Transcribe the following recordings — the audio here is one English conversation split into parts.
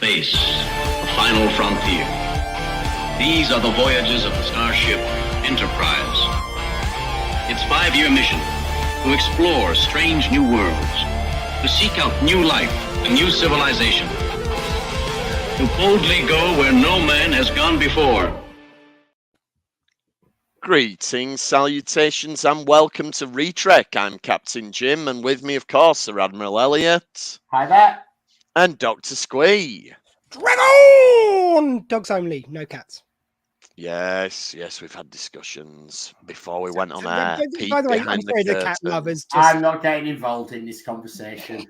space, the final frontier. These are the voyages of the starship Enterprise. Its 5-year mission: to explore strange new worlds, to seek out new life and new civilization, to boldly go where no man has gone before. Greetings, salutations, and welcome to Retrek. I'm Captain Jim, and with me, of course, are Admiral Elliot. Hi there. And Dr. Squee. Dragon! Dogs only, no cats. Yes, we've had discussions before we went on air. By the way, I'm sorry, the cat lovers. I'm not getting involved in this conversation.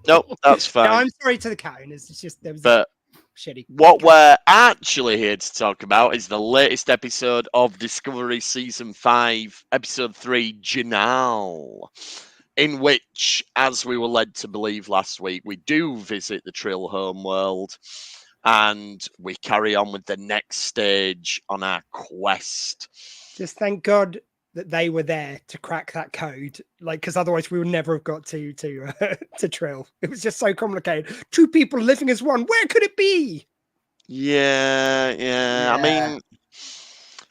Nope, that's fine. No, I'm sorry to the cat owners. It's just there was But shitty. what we're actually here to talk about is the latest episode of Discovery Season 5, Episode 3, Jinaal, in which, as we were led to believe last week, we do visit the Trill homeworld and we carry on with the next stage on our quest. Just thank God that they were there to crack that code, because otherwise we would never have got to Trill. It was just so complicated. Two people living as one. Where could it be? Yeah. I mean,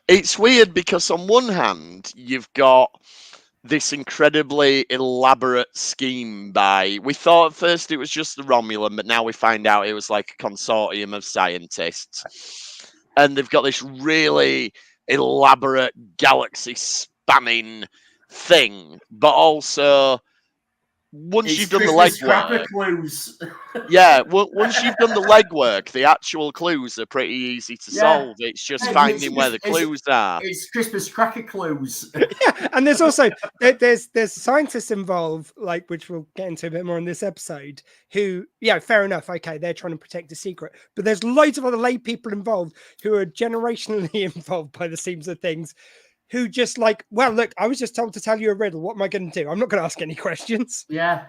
it's weird because on one hand, you've got this incredibly elaborate scheme we thought at first it was just the Romulan, but now we find out it was like a consortium of scientists. And they've got this really elaborate galaxy-spanning thing, but also once you've done the legwork, once you've done the legwork, the actual clues are pretty easy to solve. It's just finding where the clues are. It's Christmas cracker clues. Yeah, and there's also there's scientists involved, which we'll get into a bit more in this episode. Who, fair enough, okay, they're trying to protect a secret, but there's loads of other lay people involved who are generationally involved by the seams of things. Who just well, look, I was just told to tell you a riddle. What am I going to do? I'm not going to ask any questions. Yeah,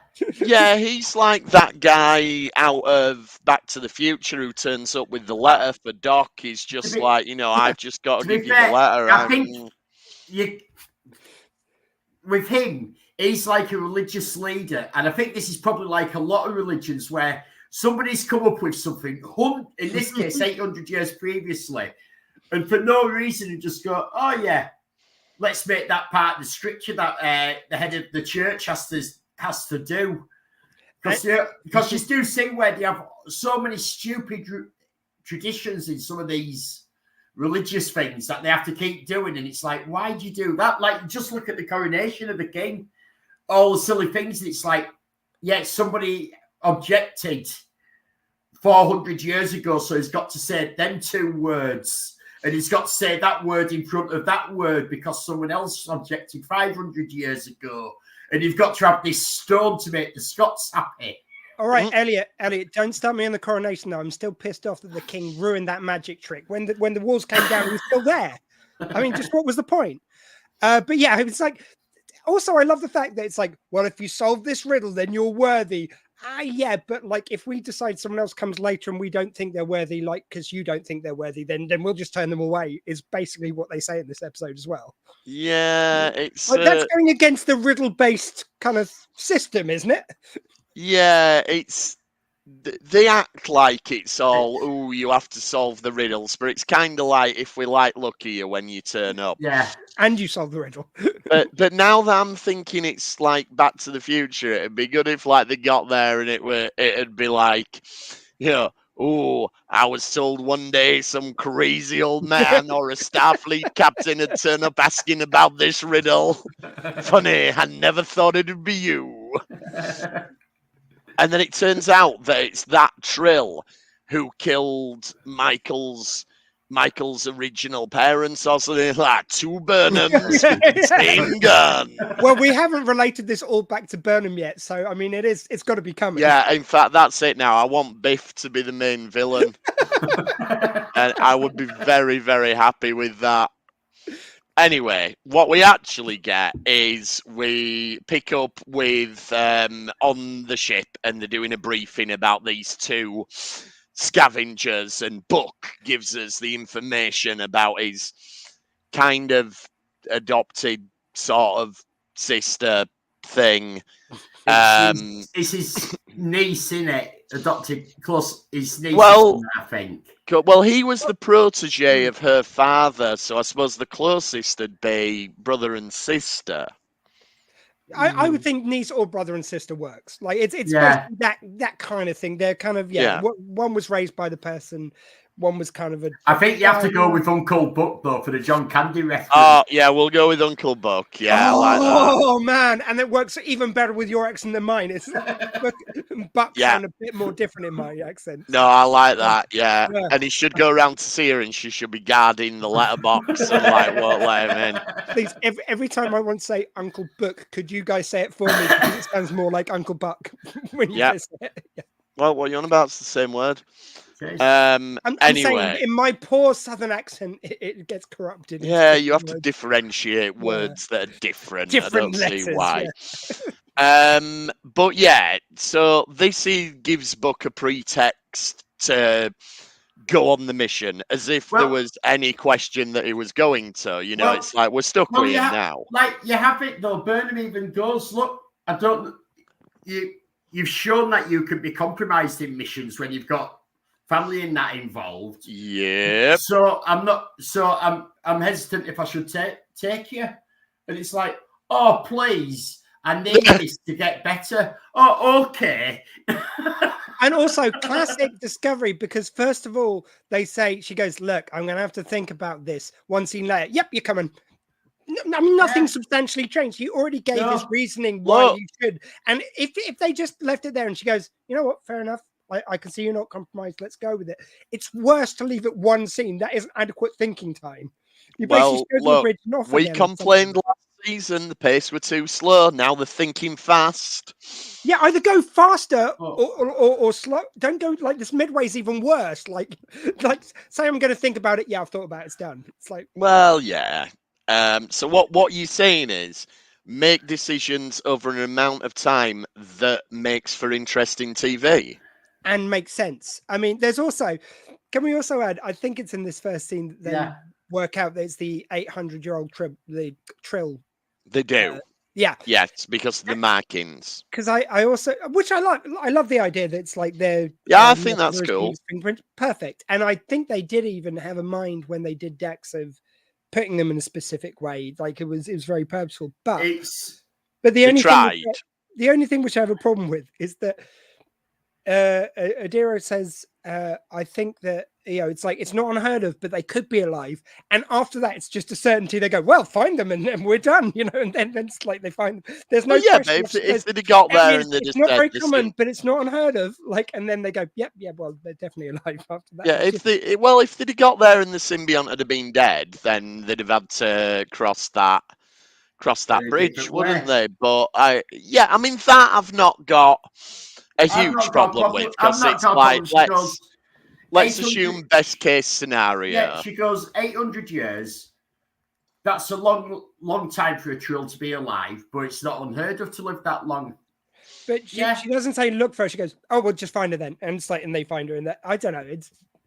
he's like that guy out of Back to the Future who turns up with the letter for Doc. He's just I've just got to give you the letter. I think with him, he's like a religious leader. And I think this is probably like a lot of religions where somebody's come up with something, in this case, 800 years previously. And for no reason, you just go, oh, yeah. Let's make that part of the scripture that the head of the church has to do. Because you do see where they have so many stupid traditions in some of these religious things that they have to keep doing. And it's like, why do you do that? Like, just look at the coronation of the king. All the silly things. And it's like, somebody objected 400 years ago, so he's got to say them two words. And he's got to say that word in front of that word because someone else objected 500 years ago. And you've got to have this stone to make the Scots happy. All right, Elliot, don't start me on the coronation, though. I'm still pissed off that the king ruined that magic trick. When the walls came down, he was still there. I mean, just what was the point? But it's like... Also, I love the fact that it's like, well, if you solve this riddle, then you're worthy. But if we decide someone else comes later and we don't think they're worthy, because you don't think they're worthy, then we'll just turn them away, is basically what they say in this episode as well. Yeah, it's... that's going against the riddle-based kind of system, isn't it? Yeah, it's... They act like it's all, you have to solve the riddles, but it's kind of like if we luckier when you turn up. Yeah. And you solve the riddle. but now that I'm thinking it's like Back to the Future, it'd be good if they got there and it'd be like, I was told one day some crazy old man or a Starfleet captain had turned up asking about this riddle. Funny, I never thought it'd be you. And then it turns out that it's that Trill who killed Michael's original parents or something like 2 Burnhams with the same gun. Well, we haven't related this all back to Burnham yet, so I mean it's got to be coming. Yeah, in fact, that's it now. I want Biff to be the main villain. And I would be very, very happy with that. Anyway, what we actually get is we pick up with on the ship, and they're doing a briefing about these 2 scavengers, and Buck gives us the information about his kind of adopted sort of sister thing. This is niece in it, adopted close his niece. Well, I think. Well, he was the protege of her father, so I suppose the closest would be brother and sister. I would think niece or brother and sister works. Like it's Yeah. supposed to be that kind of thing. They're kind of Yeah. One was raised by the person, one was kind of a. I think you have to go with Uncle Buck though for the John Candy reference. Oh yeah, we'll go with Uncle Buck. Yeah, I like that. Oh man, and it works even better with your accent than mine. It's Buck sound a bit more different in my accent. No, I like that. Yeah. And he should go around to see her, and she should be guarding the letterbox and like won't let him in. Please, every time I want to say Uncle Buck, could you guys say it for me? Because it sounds more like Uncle Buck when you guys say it. Yeah. Well, what are you on about? It's the same word. I'm anyway, saying in my poor southern accent, it gets corrupted. Yeah, you have to differentiate words that are different. Different I don't letters, see why. But yeah, so this gives Buck a pretext to go on the mission, as if there was any question that he was going to. You know, it's like we're stuck with him now. Like you have it though. Burnham even goes, look, I don't. You've shown that you can be compromised in missions when you've got family in that involved. Yeah. So I'm not. So I'm hesitant if I should take you. And it's like, oh please, I need this to get better. Oh, okay. And also classic Discovery, because first of all, they say, she goes, look, I'm going to have to think about this. One scene later, yep, you're coming. Nothing substantially changed. You already gave his reasoning why you should. And if they just left it there and she goes, you know what, fair enough. I can see you're not compromised. Let's go with it. It's worse to leave it one scene. That isn't adequate thinking time. You basically go to the bridge and off we again complained last season the pace were too slow. Now they're thinking fast. Yeah, either go faster or slow. Don't go like this. Midway's even worse. Like say I'm going to think about it. Yeah, I've thought about it. It's done. It's like, well, yeah. So what you're saying is make decisions over an amount of time that makes for interesting TV and makes sense. I mean, there's also. Can we also add? I think it's in this first scene that they work out that it's the 800-year-old Trill. They do. Yes, because of the markings. Because I also, which I love the idea that it's like they're. Yeah, I think that's cool. Perfect. And I think they did even have a mind when they did decks of putting them in a specific way. Like it was very purposeful. But the only thing which I have a problem with is that Adira says, I think that, it's like, it's not unheard of, but they could be alive. And after that, it's just a certainty. They go, well, find them and we're done, and then it's like they find them. There's no question. But if they'd got there and they just not very common, but it's not unheard of. Like, and then they go, well, they're definitely alive after that. Yeah, if they'd got there and the symbiont had been dead, then they'd have had to cross that bridge, wouldn't they? But I mean that I've not got a huge problem with, because it's like let's assume best case scenario. Yeah, she goes 800 years. That's a long time for a Trill to be alive, but it's not unheard of to live that long. But she doesn't say look for her. She goes, oh, we'll just find her then, and it's like, and they find her, and I don't know.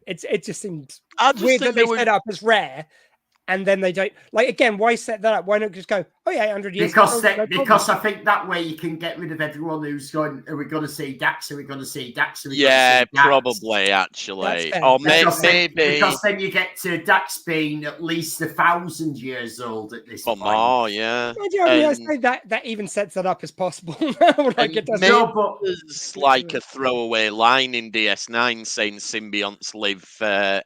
It just seems weird that they set up as rare. And then they don't, like, again, why set that up? Why not just go, oh yeah, 100 years? Because I think that way you can get rid of everyone who's going, are we going to see Dax? Are we going to see Dax? Probably, actually. Or maybe. Because then you get to Dax being at least 1,000 years old at this point. Oh, yeah. I say that even sets that up as possible. Like it doesn't. No, but there's like a throwaway line in DS9 saying symbionts live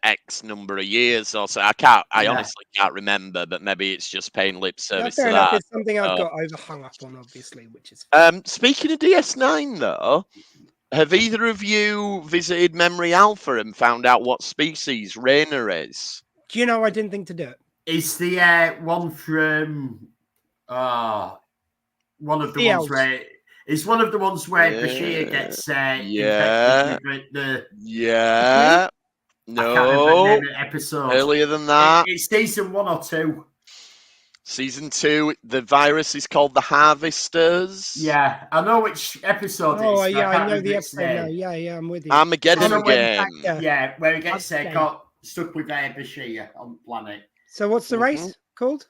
X number of years or so. I honestly can't remember, but maybe it's just paying lip service to that. It's something I've got over hung up on, obviously, which is speaking of DS9 though, have either of you visited Memory Alpha and found out what species Rayner is? Do you know, I didn't think to do it. It's the one from one of the ones where it's one of the ones where Bashir gets infected with the No, I can't remember the name of the episode. Earlier than that. It's season 1 or 2. Season 2, the virus is called the Harvesters. Yeah, I know which episode it is. I know the episode now. Yeah, I'm with you. Armageddon game. Yeah, where he gets got stuck with Bashir on the planet. So what's the race called?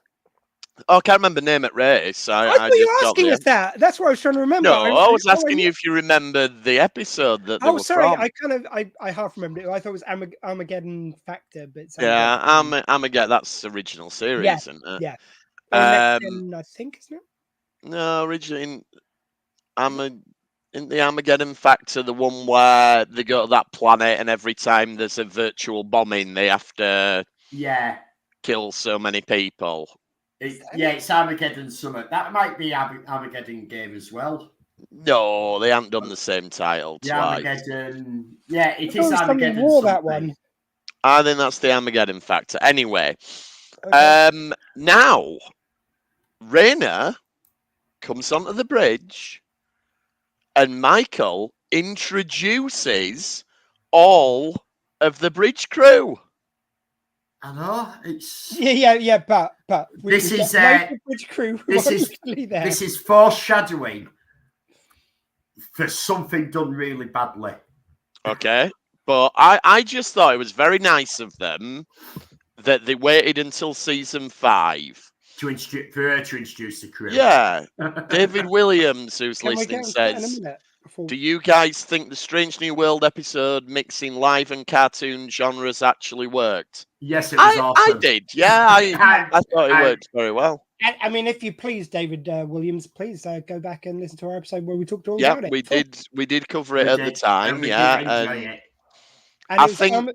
Oh, I can't remember name at race. I I thought you just were got asking the. us that. That's what I was trying to remember. No, I was asking you if you remembered the episode that they Oh, were sorry. from. I half remembered it. I thought it was Armageddon Factor, but it's Yeah, Armageddon. Armageddon. That's the original series, Yeah, isn't it? yeah. Or Next Um, Gen, I think, isn't it? no, originally in the Armageddon Factor, the one where they go to that planet, and every time there's a virtual bombing, they have to Yeah. kill so many people. It's Armageddon Summit. That might be Armageddon game as well. No, they haven't done the same title The twice. Armageddon. Yeah, it I thought is it was something Armageddon War, something. that one. I think that's the Armageddon Factor. Anyway, Okay. now Rayna comes onto the bridge, and Michael introduces all of the bridge crew. I know it's. Yeah. But This is, bridge crew. this is- there. This is foreshadowing for something done really badly. Okay, but I just thought it was very nice of them that they waited until season 5 for her to introduce the crew. Yeah, David Williams, who's Can we listening, get into that in a says, minute before- do you guys think the Strange New World episode mixing live and cartoon genres actually worked? Yes, it was I awesome. did. Yeah, I thought it worked very well. I mean, if you please, David Williams, please go back and listen to our episode where we talked all Yeah, about it. we did cover it We at did, the time. and we Yeah, did enjoy and it. And I it was think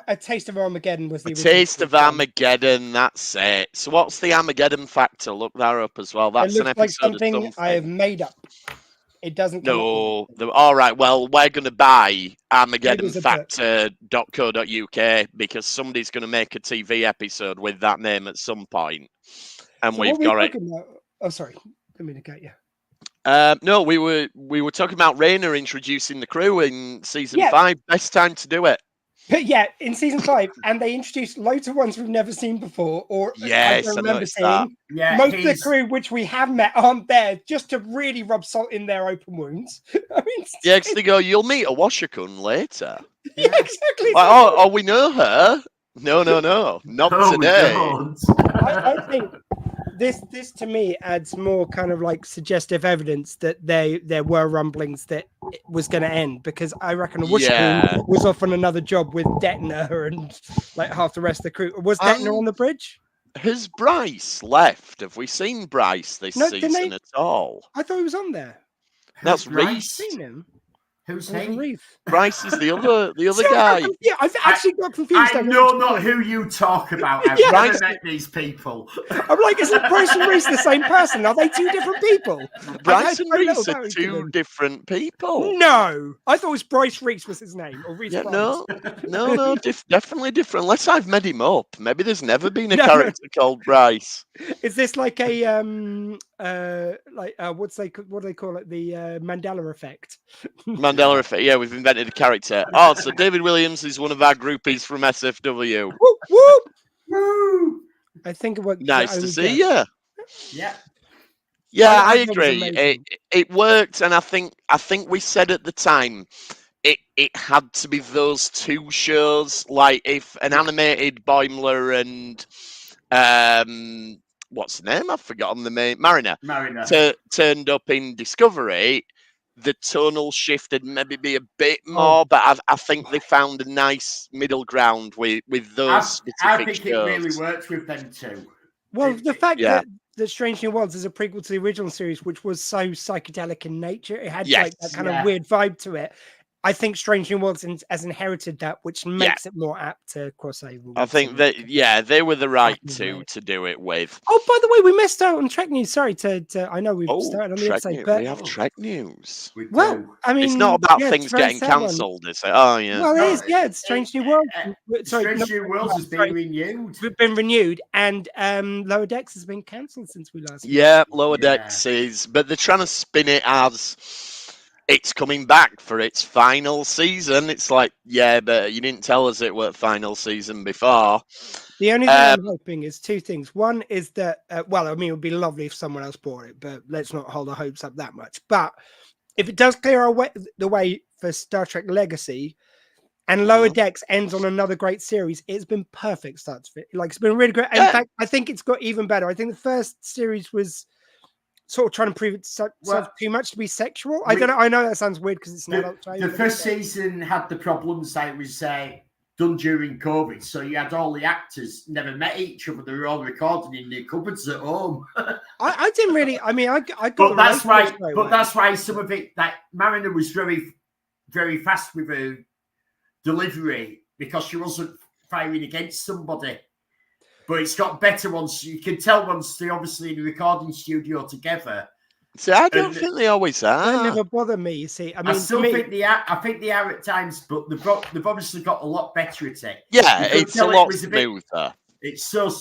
A Taste of Armageddon was the a original taste of one. Armageddon. That's it. So what's the Armageddon factor? Look that up as well. That's It an looks like episode something of I have something. made up. It doesn't come up. No, all right. Well, we're going to buy Maybe it's a book. ArmageddonFactor.co.uk because somebody's going to make a TV episode with that name at some point, and So we've what were got we it. talking about? Oh, sorry. Let me get you. No, we were talking about Rayna introducing the crew in season Yeah. 5. Best time to do it. But yeah, in season 5, and they introduced loads of ones we've never seen before, or Yes, I I don't remember noticed seeing. that. Yeah, Most of the crew which we have met aren't there, just to really rub salt in their open wounds. I mean, Yeah, because they go, you'll meet a Washington later. yeah, exactly. Like, oh, we know her. No, not Oh, we today. don't. I think this to me adds more kind of like suggestive evidence that there were rumblings that it was going to end, because I reckon Washington was off on another job with Detner and like half the rest of the crew. Was Detner on the bridge? Has Bryce left? Have we seen Bryce this No, didn't season they- at all? I thought he was on there. That's Who's Bryce? Reese. Seen him. Who's Or he? Reeve. Bryce is the other See, I guy. Yeah, I've actually got confused. I know not who you talk about. I've Yeah. never met these people. I'm like, isn't Bryce and Reese the same person? Are they two different people? Bryce I and don't know Reese are about each of two them. different people. No, I thought it was Bryce Reese was his name, or Reese. Yeah, Bryce. no, definitely different. Unless I've met him up. Maybe there's never been a No. character called Bryce. Is this like a what do they call it? The Mandela effect. Mandela effect. Yeah, we've invented a character. Oh, so David Williams is one of our groupies from SFW. Whoop, whoop. Woo! I think it worked. Nice to see you. Yeah. Yeah, I I thought it was agree. amazing. It worked, and I think we said at the time it had to be those two shows. Like if an animated Boimler and what's the name? I've forgotten the name. Mariner turned up in Discovery, the tonal shift would maybe be a bit more, but I think they found a nice middle ground with those specific I think shows. it really works with them too. Well, the fact Yeah. that Strange New Worlds is a prequel to the original series, which was so psychedelic in nature, it had Yes. like that kind of weird vibe to it. I think Strange New Worlds has inherited that, which makes it more apt to cross over. I with think some- that they were the right Definitely. two to do it with. Oh, by the way, we missed out on Trek news. Sorry I know we've Oh, started on the Trek episode, news. but We have Trek news. We well, do. I mean, It's not about yeah, it's things a very getting sad one. cancelled, is it? Oh, yeah. Well, No, it is. Yeah, it's Strange New Worlds. Strange New Worlds has been sorry. renewed. We've been renewed, and Lower Decks has been cancelled since we last. Yeah, Lower Yeah. Decks is, but they're trying to spin it as it's coming back for its final season. It's like, yeah, but you didn't tell us it were final season before. The only thing I'm hoping is two things. One is that, well, I mean, it would be lovely if someone else bought it, but let's not hold our hopes up that much. But if it does clear the way for Star Trek Legacy, and Lower Decks ends on another great series. It's been perfect start to finish. Like, it's been really great. In fact, I think it's got even better. I think the first series was sort of trying to prove itself too much to be sexual. I don't know. I know that sounds weird because it's an adult show. The first season had the problems that it was done during COVID, so you had all the actors never met each other. They were all recording in their cupboards at home. I didn't really. I mean, I got. But that's why. But that's why some of it. That Mariner was very, very fast with her delivery because she wasn't firing against somebody. But it's got better once you can tell once they're obviously in the recording studio together. See, I don't think they always are. They never bother me. You see, I mean, think they are. I think they are at times, but they've obviously got a lot better at it. Yeah, it's a lot smoother. It's so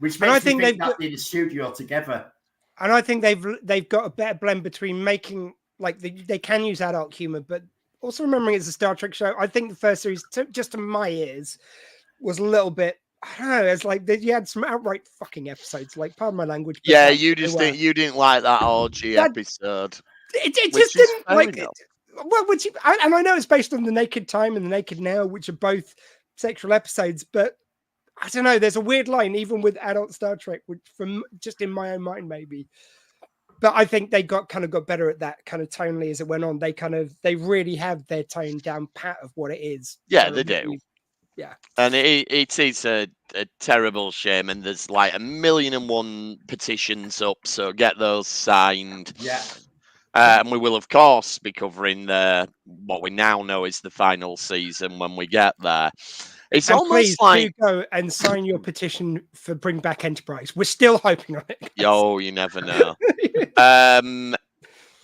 which makes me think that they're in the studio together. And I think they've got a better blend between making like they can use adult humor, but also remembering it's a Star Trek show. I think the first series, just to my ears, was a little bit. I don't know. It's like you had some outright fucking episodes. Like, pardon my language. Yeah, you didn't like that orgy episode. It just didn't like it. Well, and I know it's based on The Naked Time and The Naked Now, which are both sexual episodes, but I don't know. There's a weird line, even with adult Star Trek, which from just in my own mind, maybe. But I think they got better at that kind of tonally as it went on. They really have their tone down pat of what it is. Yeah, they do. Yeah, and it is a terrible shame, and there's like 1,000,001 petitions up, so get those signed. Yeah. And we will, of course, be covering what we now know is the final season when we get there. It's and almost please like do go and sign your petition for Bring Back Enterprise. We're still hoping on it. Guys. Yo, you never know.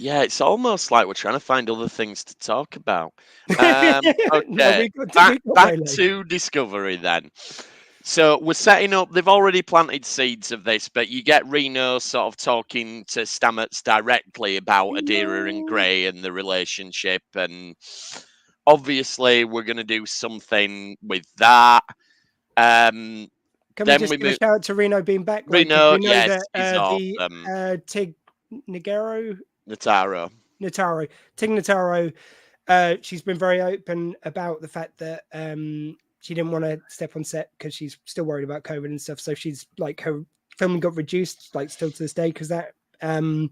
Yeah, it's almost like we're trying to find other things to talk about. Okay, back to Discovery then. So we're setting up, they've already planted seeds of this, but you get Reno sort of talking to Stamets directly about Adira and Gray and the relationship. And obviously we're going to do something with that. Can we just give a shout out to Reno being back? Reno, yes, he's Tig Notaro. Tig Notaro. She's been very open about the fact that she didn't want to step on set because she's still worried about COVID and stuff. So she's like, her filming got reduced, like still to this day, because that. So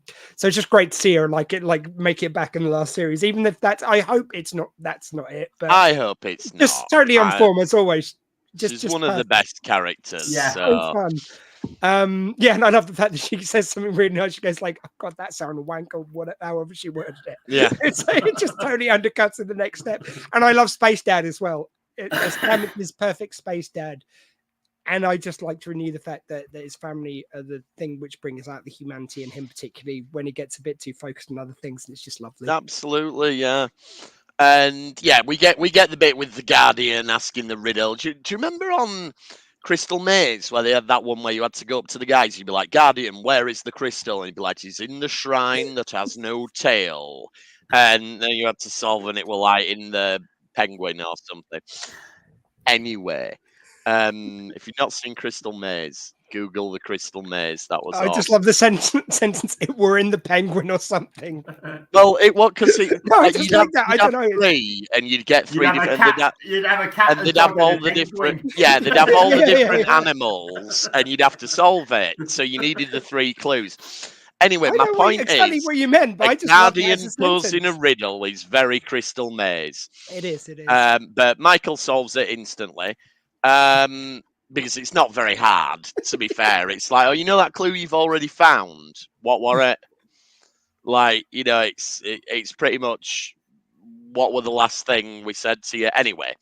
it's just great to see her make it back in the last series, even if I hope that's not it. But I hope it's just not. totally on form as always. She's one of the best characters. Yeah, so fun. Yeah, and I love the fact that she says something really nice. She goes like, "Oh God, that sounded wank," or whatever, however she worded it. Yeah, it just totally undercuts in the next step. And I love Space Dad as well. His perfect Space Dad. And I just like to renew the fact that his family are the thing which brings out the humanity in him, particularly when he gets a bit too focused on other things, and it's just lovely. Absolutely, yeah. And yeah, we get the bit with the Guardian asking the riddle. Do you remember on Crystal Maze where they had that one where you had to go up to the guys, you'd be like, "Guardian, where is the crystal?" And he'd be like, "He's in the shrine that has no tail." And then you had to solve, and it were like in the Penguin or something. Anyway, if you've not seen Crystal Maze, Google the Crystal Maze. That was. I just love the sentence. It were in the Penguin or something. Well, it was because no, I just like that. I don't know. Three, and you'd get three different. You'd have a cat, and they'd have all the different. Yeah, they'd have all the different animals, and you'd have to solve it. So you needed the 3 clues. Anyway, my point exactly is, what you meant, but I just Guardian posing a riddle is very Crystal Maze. It is. But Michael solves it instantly. Because it's not very hard, to be fair. It's like, oh, you know that clue you've already found? What were it? Like, you know, it's pretty much what were the last thing we said to you. Anyway,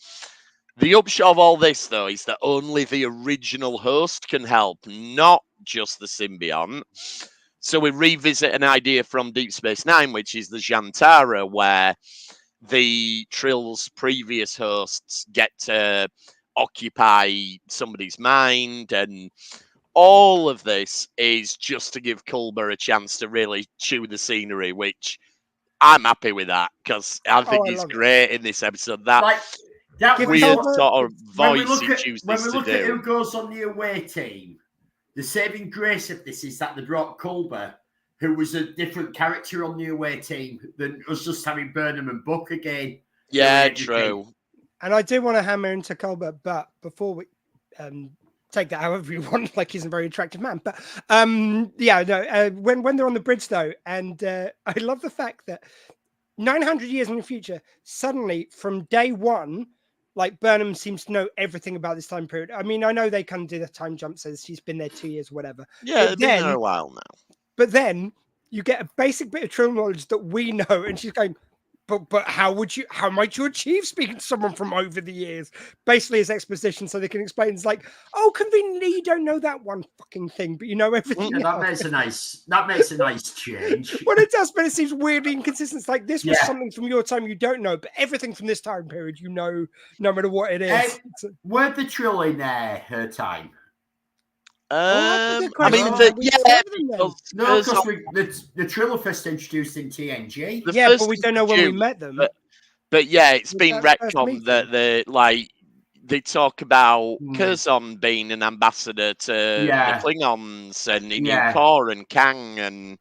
the upshot of all this, though, is that only the original host can help, not just the symbiont. So we revisit an idea from Deep Space Nine, which is the Jantara, where the Trill's previous hosts get to occupy somebody's mind, and all of this is just to give Culber a chance to really chew the scenery, which I'm happy with that because I think he's great in this episode. That weird sort of voice he chooses to do. When we look at who goes on the away team, the saving grace of this is that they brought Culber, who was a different character on the away team than us just having Burnham and Buck again. Yeah, true. And I do want to hammer into Colbert, but before we take that however you want, like he's a very attractive man. But yeah, no. When they're on the bridge though, and I love the fact that 900 years in the future, suddenly from day one, like Burnham seems to know everything about this time period. I mean, I know they can do the time jump, says she's been there 2 years, whatever. Yeah, it's been there a while now. But then you get a basic bit of true knowledge that we know, and she's going, but how might you achieve speaking to someone from over the years? Basically, as exposition, so they can explain. It's like, oh, conveniently, you don't know that one fucking thing, but you know everything. Yeah, that makes a nice change. Well, it does, but it seems weirdly inconsistent. It's like this was something from your time you don't know, but everything from this time period you know, no matter what it is. Were the Trill in her time? I mean, because the Trill are first introduced in TNG. Yeah, but we don't know when we met them. But yeah, it's been retconned that they talk about Curzon being an ambassador to the Klingons, and he knew Kor and Kang, and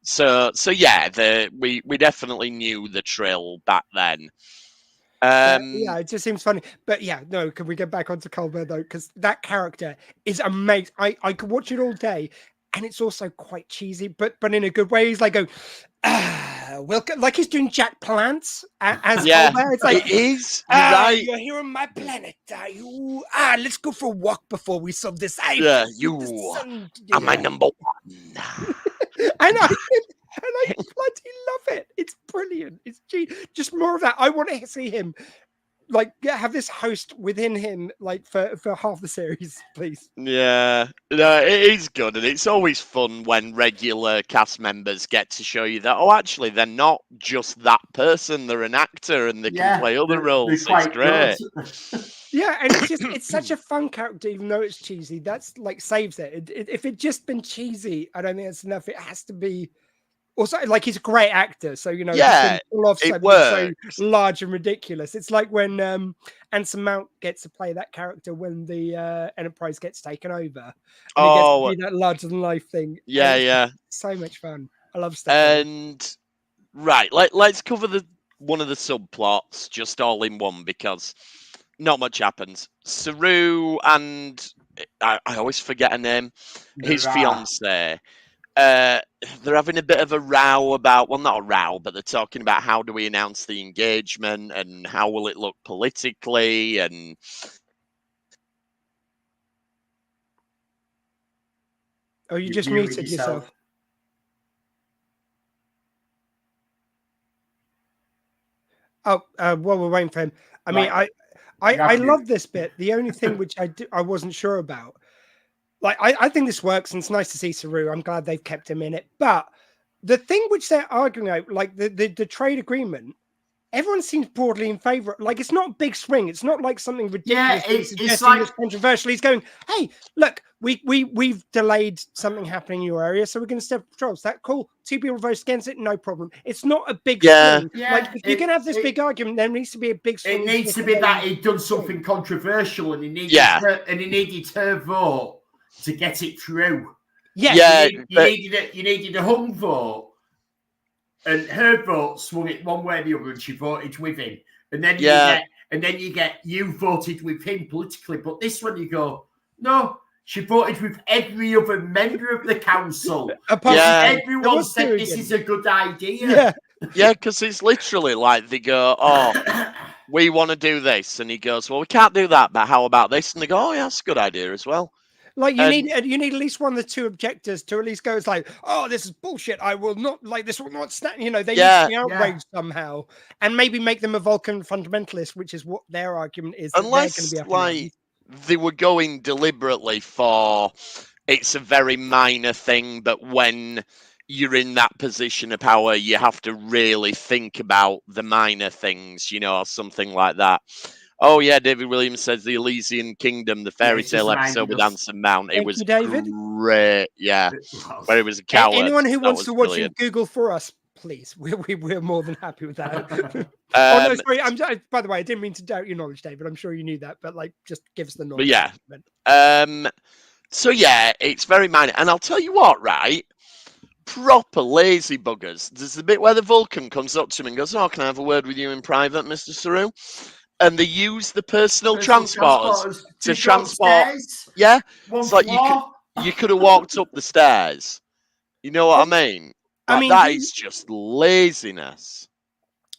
so yeah, we definitely knew the Trill back then. Yeah, it just seems funny. But yeah, no, can we get back onto Colbert though? Because that character is amazing. I could watch it all day, and it's also quite cheesy, but in a good way. He's like, welcome, like he's doing Jack Palance as Colbert. It's like, it is. You're right. You're here on my planet. You let's go for a walk before we solve this. You are my number one. I know. And I bloody love it. It's brilliant. It's just more of that. I want to see him like have this host within him like for half the series, please. Yeah, no, it is good, and it's always fun when regular cast members get to show you that, oh, actually, they're not just that person. They're an actor, and they can play other roles. It's great. Yeah, and it's such a fun character, even though it's cheesy. That's like saves it. If it just been cheesy, I don't think it's enough. It has to be. Also, like he's a great actor, so you know, pull off something so large and ridiculous. It's like when Anson Mount gets to play that character when the Enterprise gets taken over. And he gets to do that larger than life thing. Yeah. So much fun. I love stuff. And right, let's cover one of the subplots just all in one, because not much happens. Saru and I always forget her name. His fiance. They're having a bit of a row about, well, not a row, but they're talking about how do we announce the engagement and how will it look politically, and you just muted yourself. While we're waiting for him, I mean, I love this bit. The only thing which I wasn't sure about. Like, I think this works, and it's nice to see Saru. I'm glad they've kept him in it. But the thing which they're arguing about, like the trade agreement, everyone seems broadly in favor. Like, it's not a big swing. It's not like something ridiculous. Yeah, it's like controversial. He's going, hey, look, we've delayed something happening in your area, so we're going to step patrols. That cool? 2 people vote against it, no problem. It's not a big swing. Yeah, like, if you're going to have this big argument, there needs to be a big swing. It needs to be that he'd done something controversial, and he needed her vote to get it through. You needed a hung vote, and her vote swung it one way or the other, and she voted with him. And then you voted with him politically. But this one, you go, no, she voted with every other member of the council. Everyone said this is a good idea. Yeah, because it's literally like they go, oh, we want to do this, and he goes, well, we can't do that, but how about this? And they go, oh, yeah, that's a good idea as well. Like you need at least one of the two objectors to at least go. It's like, oh, this is bullshit. I will not like this. Will not stand. You know, they need to be outraged somehow, and maybe make them a Vulcan fundamentalist, which is what their argument is. Unless they were going deliberately for it's a very minor thing, but when you're in that position of power, you have to really think about the minor things, you know, or something like that. Oh, yeah, David Williams says the Elysian Kingdom, the fairy tale episode with Anson Mount. It was great, yeah. Where it was a coward. Anyone who wants to watch it, Google for us, please. We're more than happy with that. No, sorry. By the way, I didn't mean to doubt your knowledge, David. I'm sure you knew that, but like, just give us the knowledge. But yeah. So yeah, it's very minor. And I'll tell you what, right? Proper lazy buggers. There's the bit where the Vulcan comes up to him and goes, oh, can I have a word with you in private, Mr. Saru? and they use the personal transporters to go transport. upstairs, Yeah, one it's like floor. you could have walked up the stairs. You know what I mean? I Like, mean, that is just laziness.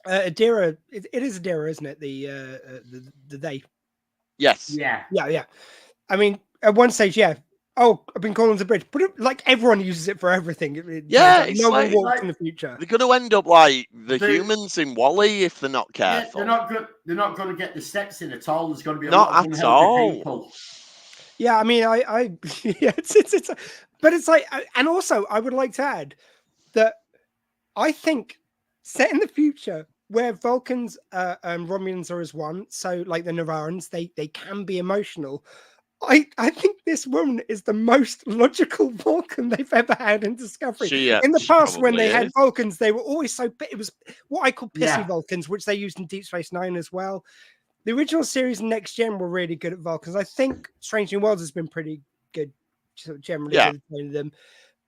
Adira, it is Adira, isn't it? The day. Yes. Yeah. Yeah. I mean, at one stage, yeah. Oh, I've been calling the bridge, but like everyone uses it for everything. Yeah, turns out. it's No one like- walks in the future. They're going to end up like the They- humans in Wall-E if they're not Yeah, careful. they're not good. They're not going to get the steps in at all. There's going to be a Not lot of at unhealthy all. people. Yeah, I mean, I yeah, it's but it's like, and also I would like to add that I think set in the future where Vulcans and Romulans are as one, so like the Navarans, they can be emotional. I think this woman is the most logical Vulcan they've ever had in Discovery. In the She past, when probably they had is. Vulcans, they were always so. It was what I call pissy Yeah. Vulcans, which they used in Deep Space Nine as well. The original series and Next Gen were really good at Vulcans. I think Strange New Worlds has been pretty good, sort of generally Yeah. with them.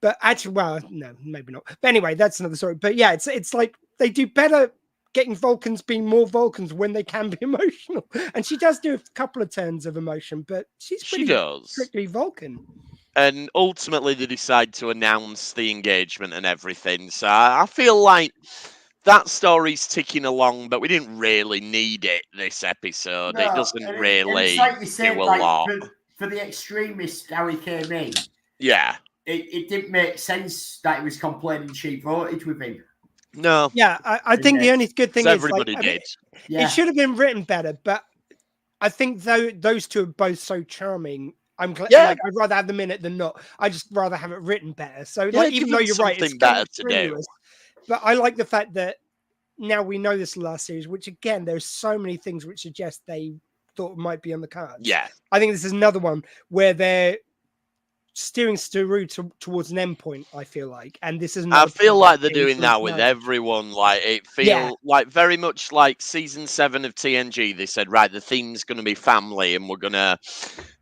But actually, well, no, maybe not. But anyway, that's another story. But yeah, it's like they do better getting Vulcans being more Vulcans when they can be emotional. And she does do a couple of turns of emotion, but she's She pretty does. strictly Vulcan. And ultimately, they decide to announce the engagement and everything. So I feel like that story's ticking along, but we didn't really need it this episode. It doesn't and really it's like you said, do a like lot. for the extremists, how he came in, Yeah. it didn't make sense that he was complaining she voted with him. No. Yeah, I think the only good thing So is everybody like, I mean, did. Yeah. it should have been written better, but I think those two are both so charming. I'm glad. Yeah. Like, I'd rather have them in it than not. I just rather have it written better. So, Yeah, like, even give though them you're right, it's something kind better of to do. strenuous. But I like the fact that now we know this last series, which again, there's so many things which suggest they thought might be on the cards. Yeah. I think this is another one where they're steering Saru towards an endpoint. I feel like, and this is. I feel like they're getting doing to that its with marriage. everyone. Like, it feels Yeah. like very much like season 7 of TNG. They said, right, the theme's going to be family, and we're going to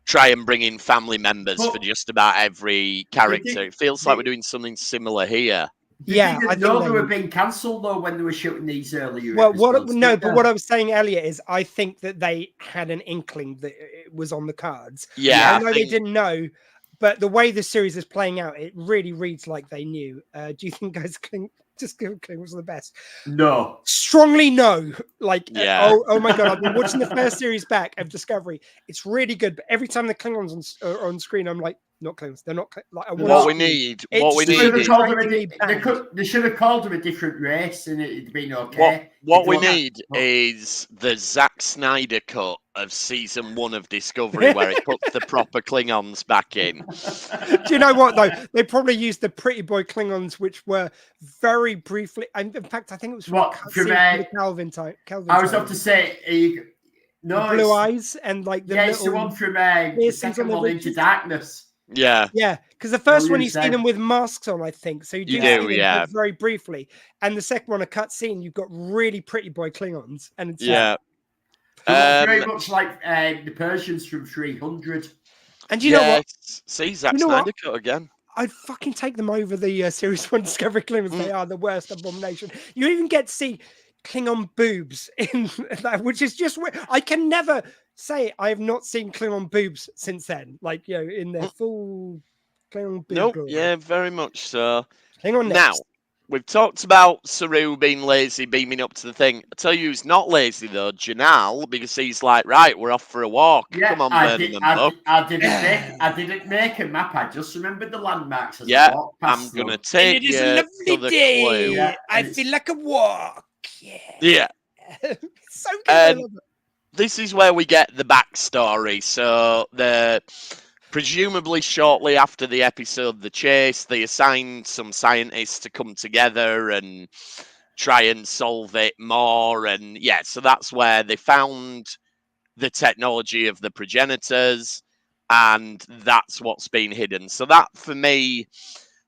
try and bring in family members for But just about every character. did- It feels like we're doing something similar here. They Yeah, I didn't think know they they were would. being cancelled though when they were shooting these earlier. Well, episodes, no, did but they? what I was saying, Elliot, is I think that they had an inkling that it was on the cards. Yeah, I I know they think didn't know, but the way the series is playing out, it really reads like they knew. Do you think guys Kling was the best? No. Strongly no. Like, Yeah. oh my god, I've been watching the first series back of Discovery. It's really good, but every time the Klingons are on screen, I'm like, not Klingons. They're not. Like, I What what want we to- need, It's what we They just- should need have is called them Strikingly they should have called them a different race and it'd been okay. what we They don't- need is the Zack Snyder cut of season 1 of Discovery, where it puts the proper Klingons back in. Do you know what though? They probably used the pretty boy Klingons, which were very briefly. And in fact, I think it was from What, a from, cutscene from the Calvin time. I was up to say, no, the blue it's, eyes and like the yeah, it's the little. one from the piercings second on the one, Into ridges. Darkness. Yeah. Yeah, because the first one you use see them. them with masks on, I think. So you do, You see do, them, yeah. but very briefly. And the second one, a cutscene, you've got really pretty boy Klingons, and it's Yeah. They look very Um, much like the Persians from 300. And you know what? See Zack You know what? Snyder cut again. I'd fucking take them over the Series 1 Discovery Klingons. They are the worst abomination. You even get to see Klingon boobs in that, which is just weird. I can never say I have not seen Klingon boobs since then. Like, you know, in their full Klingon boob Nope. glory. Yeah, very much so. Klingon Now, next. we've talked about Saru being lazy, beaming up to the thing. I tell you who's not lazy, though, Jinaal, because he's like, right, we're off for a walk. Yeah, Come on, I Burnham and Buck. didn't make a map. I just remembered the landmarks as Yeah, I walked past I'm going to them. take you to the clue. Yeah, I and feel like a walk. Yeah. Yeah. So good. I Um, love it. This is where we get the backstory. So presumably shortly after the episode The Chase, they assigned some scientists to come together and try and solve it more. And yeah, so that's where they found the technology of the progenitors, and that's what's been hidden. So that, for me,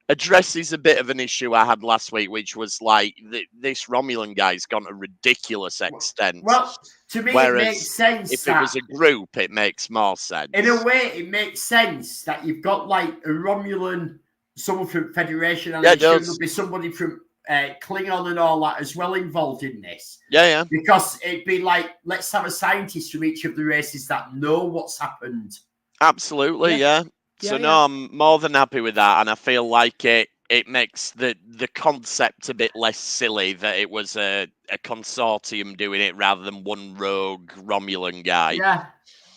addresses a bit of an issue I had last week, which was like this Romulan guy's gone to a ridiculous extent. well, to me, Whereas it makes sense. if it was a group, it makes more sense. In a way, it makes sense that you've got like a Romulan, someone from Federation, and Yeah, I'm it sure does. there'll be somebody from Klingon and all that as well involved in this. Yeah. Because it'd be like, let's have a scientist from each of the races that know what's happened. Absolutely, yeah. So no, I'm more than happy with that, and I feel like it makes the concept a bit less silly that it was a consortium doing it rather than one rogue Romulan guy. Yeah.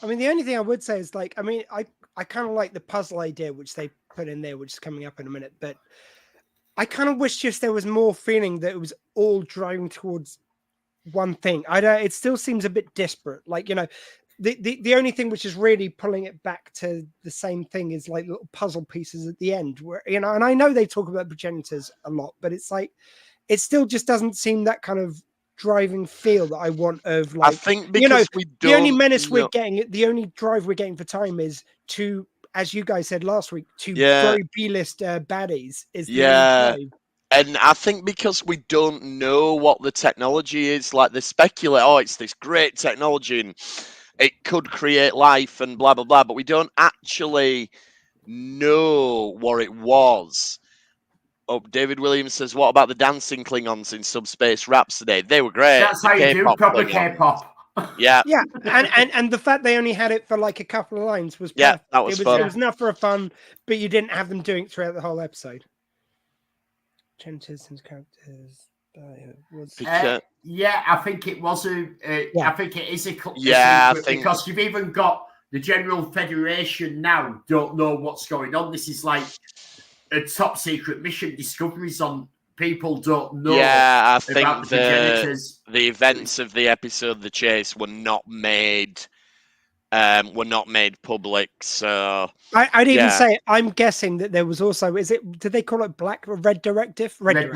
I mean, the only thing I would say is like, I mean, I kind of like the puzzle idea which they put in there, which is coming up in a minute, but I kind of wish just there was more feeling that it was all driving towards one thing. It still seems a bit disparate. Like, you know, the only thing which is really pulling it back to the same thing is like little puzzle pieces at the end where, you know, and I know they talk about progenitors a lot, but it's like, it still just doesn't seem that kind of driving feel that I want of like, I think because you know, we don't the only menace know... we're getting, the only drive we're getting for time is to, as you guys said last week, to very B-list baddies is the only drive. And I think because we don't know what the technology is, like they speculate, oh, it's this great technology and it could create life and blah, blah, blah, but we don't actually know what it was. Oh, David Williams says, what about the dancing Klingons in Subspace Rhapsody? They were great. That's how you do proper Klingons. K-pop. Yeah. Yeah, and the fact they only had it for like a couple of lines was perfect. That was fun. It was enough for a fun, but you didn't have them doing it throughout the whole episode. Changes and characters. Yeah, I think it was I think it is a because you've even got the General Federation now don't know what's going on. This is like a top secret mission. Discoveries on people don't know. Yeah, I think about the events of the episode, The Chase, were not made public. So I'd even say I'm guessing that there was also did they call it Black or Red Directive? Red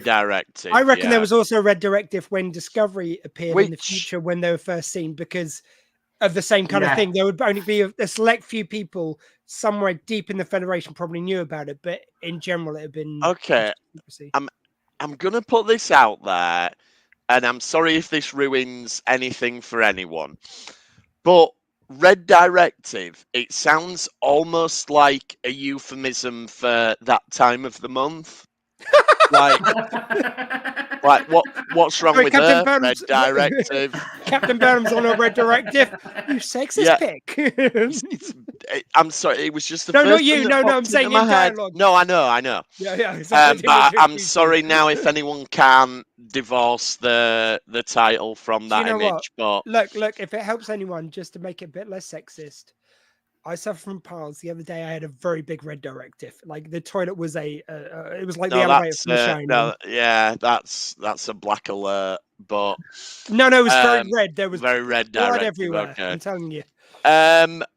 Directive. I reckon there was also a Red Directive when Discovery appeared in the future when they were first seen because of the same kind of thing. There would only be a select few people somewhere deep in the Federation probably knew about it, but in general it had been okay. I'm gonna put this out there, and I'm sorry if this ruins anything for anyone, but Red Directive, it sounds almost like a euphemism for that time of the month. Like what's wrong with Captain her? Burnham's, Red Directive. Captain Burnham's on a Red Directive. You sexist pick. I'm sorry, it was just the no, first not you. thing that No, popped I'm saying into my head. dialogue. No, I know. Yeah. But I'm sorry now if anyone can divorce the title from that image. But look, if it helps anyone, just to make it a bit less sexist. I suffer from piles. The other day, I had a very big Red Directive. Like the toilet was it was like the elevator from The Shining. That's a black alert. But no, it was very red. There was very red blood directive. everywhere. Okay. I'm telling you.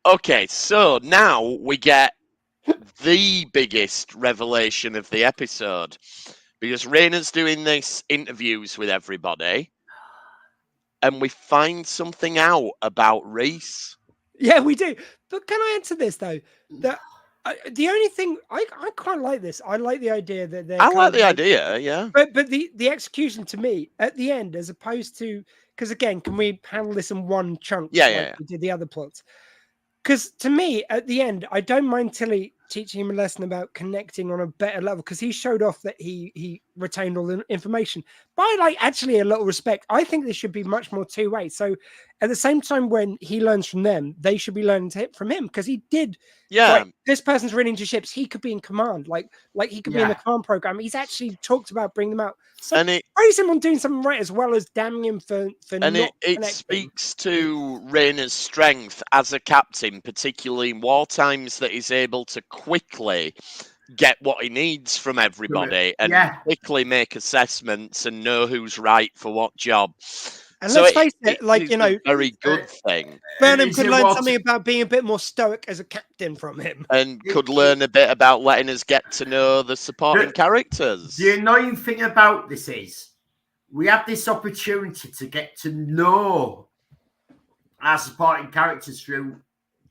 Okay, so now we get the biggest revelation of the episode because Rayna's doing these interviews with everybody, and we find something out about Reese. Yeah, we do. But can I answer this though? That the only thing I quite like this. I like the idea that they're. I like the idea, yeah. But the execution to me at the end, as opposed to because again, can we handle this in one chunk? Yeah. We did the other plots. Because to me, at the end, I don't mind Tilly teaching him a lesson about connecting on a better level because he showed off that he retained all the information. But I like actually a little respect. I think this should be much more two-way. So at the same time, when he learns from them, they should be learning from him because he did. Yeah, like, this person's running into ships. He could be in command, like he could be in the command program. He's actually talked about bringing them out. So praise him on doing something right, as well as damning him for and not. It speaks to Rayna's strength as a captain, particularly in war times, that he's able to quickly get what he needs from everybody and quickly make assessments and know who's right for what job. And so let's face it, like, you know, a very good thing. Burnham could learn something about being a bit more stoic as a captain from him. And could learn a bit about letting us get to know the supporting characters. The annoying thing about this is we have this opportunity to get to know our supporting characters through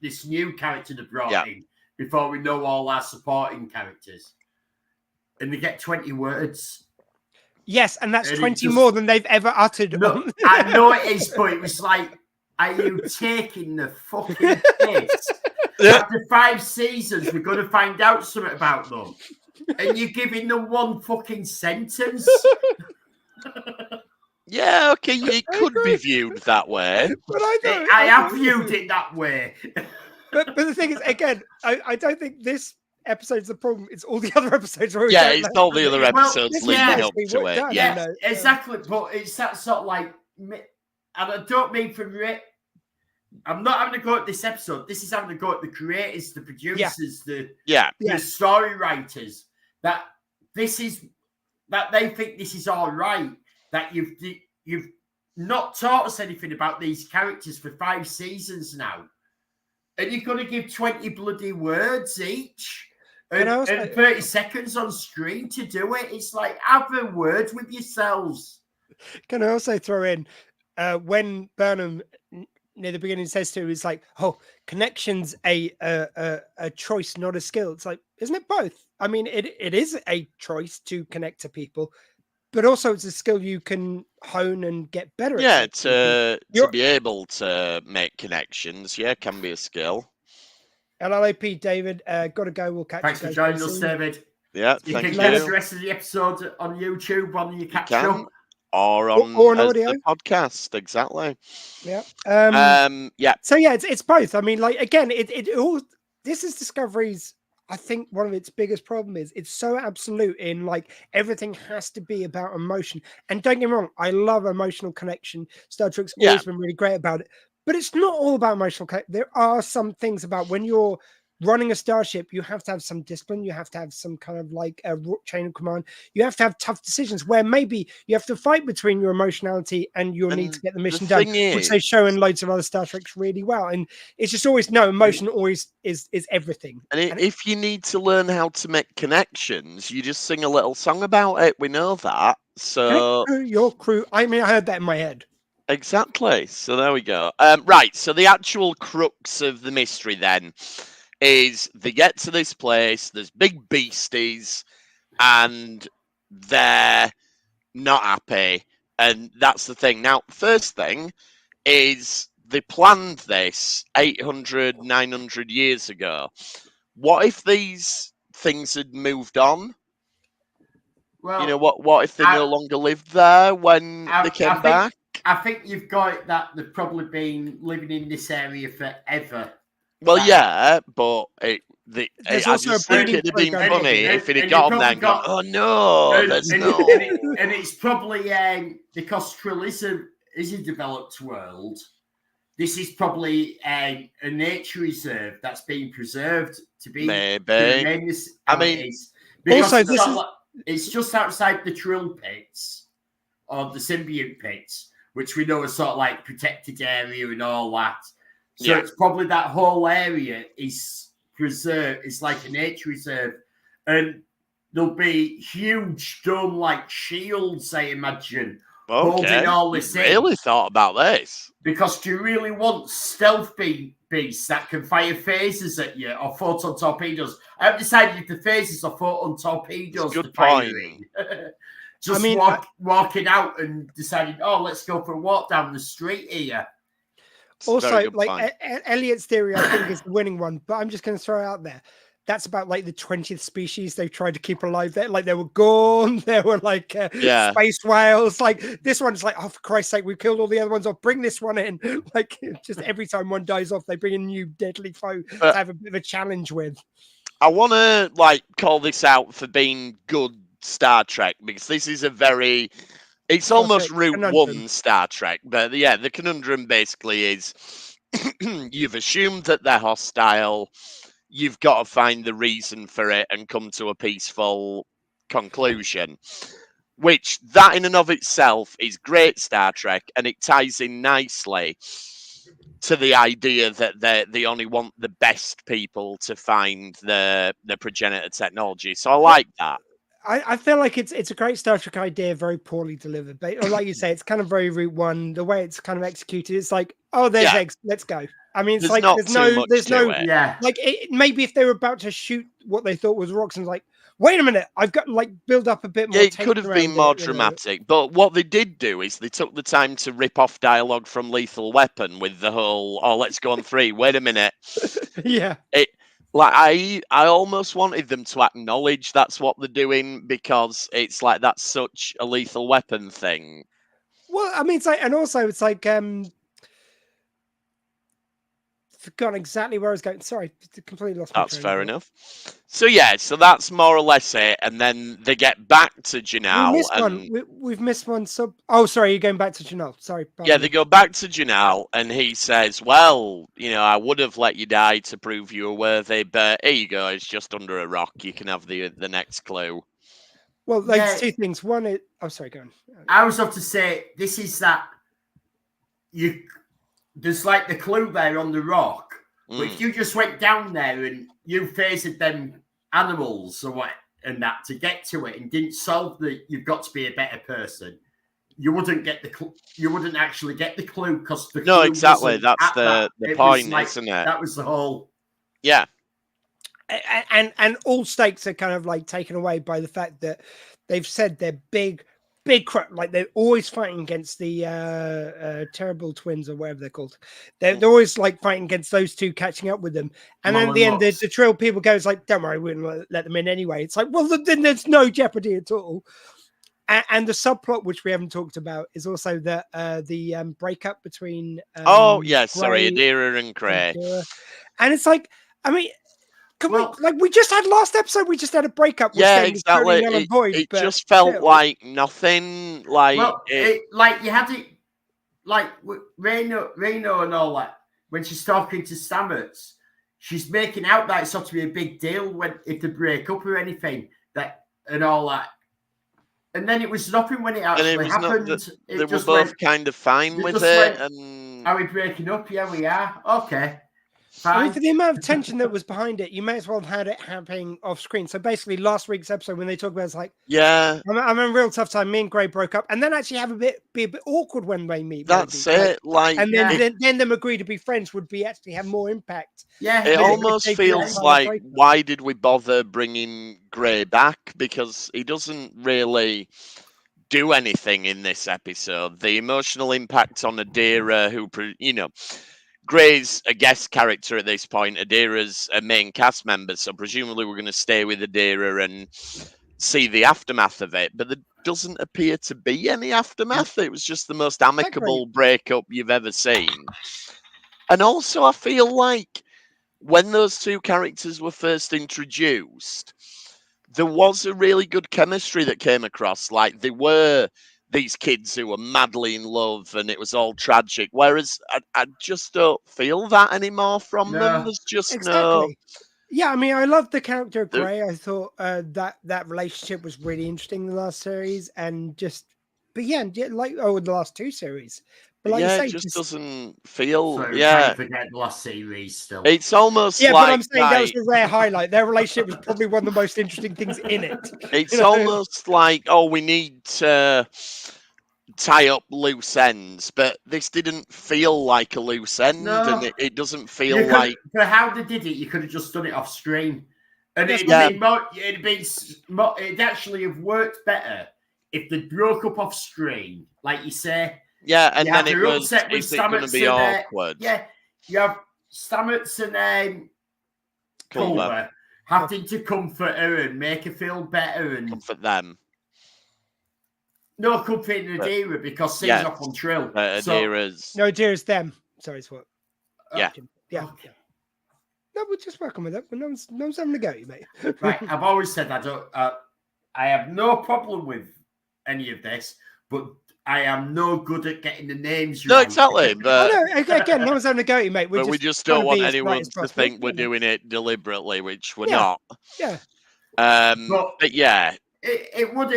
this new character they brought in before we know all our supporting characters. And they get 20 words. Yes, and that's 20 more than they've ever uttered. No, I know it is, but it was like, are you taking the fucking piss? After 5 seasons, we're going to find out something about them. and you're giving them one fucking sentence. Yeah, okay, it could be viewed that way. But I have viewed it that way. But the thing is, again, I don't think this episode's the problem. It's all the other episodes. Where we Yeah, don't it's know. all the other episodes This leading yeah, up we to would it. done, Yeah. you know. Exactly. But it's that sort of like, and I don't mean from I'm not having to go at this episode. This is having to go at the creators, the producers, the story writers. That they think this is all right. That you've not taught us anything about these characters for 5 seasons now, and you're going to give 20 bloody words each and 30 seconds on screen to do it. It's like, have a word with yourselves. Can I also throw in when Burnham near the beginning says to him, it's like, oh, connection's a choice, not a skill. It's like, isn't it both? I mean, it is a choice to connect to people, but also it's a skill you can hone and get better at. Yeah, to be able to make connections, can be a skill. LLAP, David, got to go. We'll catch you. Thanks for joining us, David. Yeah, you thank can you. catch the rest of the episode on YouTube on your catch up. Or on audio. The podcast, exactly. Yeah. Yeah. So yeah, it's both. I mean, like, again, it all, this is Discovery's, I think one of its biggest problem is it's so absolute in like everything has to be about emotion. And don't get me wrong, I love emotional connection. Star Trek's always been really great about it, but it's not all about emotional connection. There are some things about when you're running a starship, you have to have some discipline. You have to have some kind of like a chain of command. You have to have tough decisions where maybe you have to fight between your emotionality and your need to get the mission done, which they show in loads of other Star Treks really well. And it's just always, no, emotion always is everything. And if you need to learn how to make connections, you just sing a little song about it. We know that. So your crew. I mean, I heard that in my head. Exactly. So there we go. Right. So the actual crux of the mystery then is they get to this place, there's big beasties, and they're not happy. And that's the thing. Now, first thing is they planned this 800, 900 years ago. What if these things had moved on? Well, you know, what if they no longer lived there when they came back? I think you've got it that they've probably been living in this area forever. Well, yeah, but I just think it'd have been funny if it had got on there and gone, oh no, there's no. And it's probably because Trill is a developed world. This is probably a nature reserve that's being preserved to be. Maybe. I mean, also it's just outside the Trill pits or the symbiont pits, which we know is sort of like protected area and all that. So it's probably that whole area is preserved. It's like a nature reserve. And there'll be huge dome-like shields, I imagine, holding all this in. Really thought about this. Because do you really want stealth beasts that can fire phasers at you or photon torpedoes? I haven't decided if the phasers or photon torpedoes are firing. Just walking out and deciding, oh, let's go for a walk down the street here. Also, like Elliot's theory, I think is the winning one, but I'm just going to throw it out there. That's about like the 20th species they've tried to keep alive. There, like there were Gorn, there were like space whales. Like this one's like, oh, for Christ's sake, we killed all the other ones. I'll bring this one in. Like just every time one dies off, they bring a new deadly foe to have a bit of a challenge with. I want to like call this out for being good Star Trek because this is a very. It's almost Route One Star Trek, but yeah, the conundrum basically is you've assumed that they're hostile. You've got to find the reason for it and come to a peaceful conclusion, which that in and of itself is great Star Trek, and it ties in nicely to the idea that they only want the best people to find the progenitor technology. So I like that. I feel like it's a great Star Trek idea, very poorly delivered. But or like you say, it's kind of very Route One. The way it's kind of executed, it's like, oh, there's eggs, let's go. I mean, it's like there's no like maybe if they were about to shoot what they thought was rocks and like, wait a minute, I've got like build up a bit more. Yeah, it could have been more dramatic, but what they did do is they took the time to rip off dialogue from Lethal Weapon with the whole, oh, let's go on 3. Wait a minute. Yeah. Like I almost wanted them to acknowledge that's what they're doing, because it's like that's such a lethal weapon thing. Well, I mean, it's like, and also it's like, forgotten exactly where I was going. Sorry, completely lost my That's train of fair thought. enough. So yeah, so that's more or less it, and then they get back to We Jinaal, missed one. and We've missed one. Sub. Oh, sorry, you're going back to Janelle. Sorry, yeah, pardon they me. go back to Jinaal, and he says, "Well, I would have let you die to prove you were worthy, but here you go. It's just under a rock. You can have the next clue." Well, like Yeah. two things. One is, oh, sorry, go on. I was about to say this is that there's like the clue there on the rock, but if you just went down there and you faced them animals or what and that to get to it and didn't solve you've got to be a better person, you wouldn't get you wouldn't actually get the clue, because the No, clue exactly. wasn't That's at that. the It was point, like, isn't it? that was the whole. Yeah. And all stakes are kind of like taken away by the fact that they've said they're big crap. Like they're always fighting against the terrible twins or whatever they're called. They're always like fighting against those two, catching up with them. And then at the end, the Trill people goes like, "Don't worry, we'll let them in anyway." It's like, well, then there's no jeopardy at all. And the subplot, which we haven't talked about, is also that the breakup between Oh yes, sorry, Gray Adira and Gray. and it's like, I mean. We just had last episode, we just had a breakup. Yeah, exactly. It just felt still. like nothing. Like, well, like you had it, like Reno and all that. When she's talking to Stamets, she's making out that it's not to be a big deal if they break up or anything, that and all that. And then it was nothing when it actually happened. They were both kind of fine with it. And are we breaking up? Yeah, we are. Okay. Fine. I mean, for the amount of tension that was behind it, you may as well have had it happening off screen. So basically, last week's episode, when they talk about it, it's like, yeah, I'm in a real tough time. Me and Gray broke up, and then actually have be a bit awkward when they meet. That's it. Like, and then them agree to be friends would be actually have more impact. Yeah, it almost feels like, why did we bother bringing Gray back? Because he doesn't really do anything in this episode. The emotional impact on Adira, who Gray's a guest character at this point. Adira's a main cast member, so presumably we're going to stay with Adira and see the aftermath of it. But there doesn't appear to be any aftermath. It was just the most amicable breakup you've ever seen. And also, I feel like when those two characters were first introduced, there was a really good chemistry that came across. Like, they were these kids who were madly in love and it was all tragic, whereas I just don't feel that anymore from them. There's just no. Yeah, I mean, I loved the character of Gray. I thought that relationship was really interesting in the last series, and but like the last two series. But like you say, it just doesn't feel. So yeah, forget the last series still. It's almost like, but I'm saying that was a rare highlight. Their relationship was probably one of the most interesting things in it. It's almost like, we need to tie up loose ends, but this didn't feel like a loose end, and it doesn't feel like. For how they did it, you could have just done it off screen, and it'd actually have worked better if they broke up off screen, like you say. Yeah, and then it was, is it going to be awkward? Yeah, you have Stamets and Culver having to comfort her and make her feel better and comfort them. No, comfort Adira because she's off on Trill. Adira's them. Sorry, it's what? Yeah. Yeah. No, we're just working with it. No one's having a go at you, mate. Right. I've always said I have no problem with any of this, but I am no good at getting the names right. No, exactly. But again, no one's having a go at you, mate. We just don't want anyone to think we're doing it deliberately, which we're not. Yeah. But yeah. It would,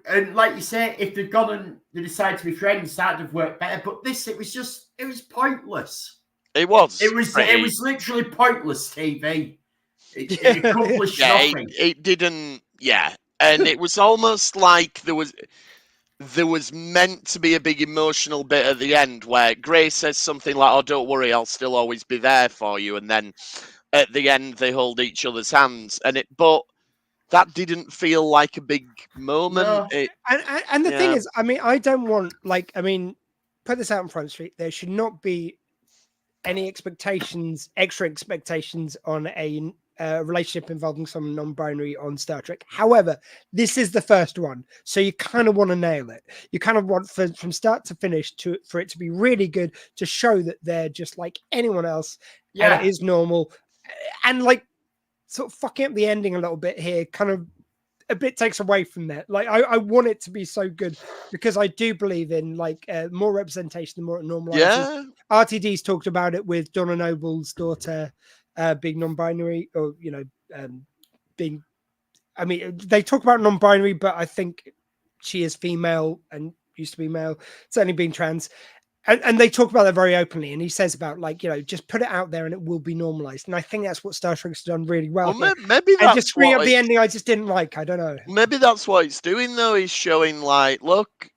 and like you say, if they'd gone and they decided to be friends, that'd have worked better. But it was pointless. It was. It was literally pointless TV. It accomplished nothing. It didn't. Yeah, and it was almost like there was meant to be a big emotional bit at the end where Grace says something like, "Oh, don't worry, I'll still always be there for you," and then at the end they hold each other's hands, but that didn't feel like a big moment. No. And the thing is, I mean, I don't want put this out in Front Street. There should not be any extra expectations on a relationship involving some non-binary on Star Trek. However, this is the first one, so you kind of want to nail it. You kind of want from start to finish for it to be really good, to show that they're just like anyone else, and it is normal, and like sort of fucking up the ending a little bit here, kind of a bit takes away from that. Like I want it to be so good because I do believe in like more representation, the more it normalizes. Yeah. RTD's talked about it with Donna Noble's daughter being non-binary, or being. I mean, they talk about non-binary, but I think she is female and used to be male, certainly being trans. And they talk about that very openly. And he says about like, just put it out there and it will be normalized. And I think that's what Star Trek's done really well. Maybe and that's just screwing up what the ending, I just didn't like. I don't know. Maybe that's what it's doing, though. Is showing like, look,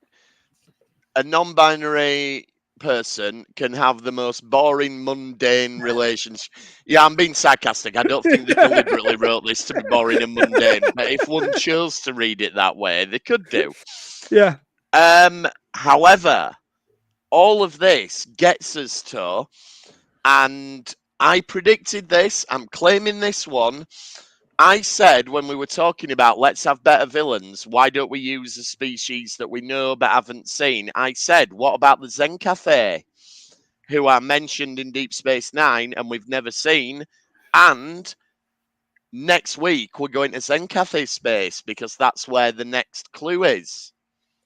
a non-binary person can have the most boring, mundane relationship. Yeah, I'm being sarcastic. I don't think they deliberately wrote this to be boring and mundane. But if one chose to read it that way, they could do. Yeah. However, all of this gets us to, and I predicted this, I'm claiming this one. I said when we were talking about let's have better villains, why don't we use a species that we know but haven't seen? I said, what about the Zencafe, who are mentioned in Deep Space Nine and we've never seen? And next week we're going to Zencafe space because that's where the next clue is.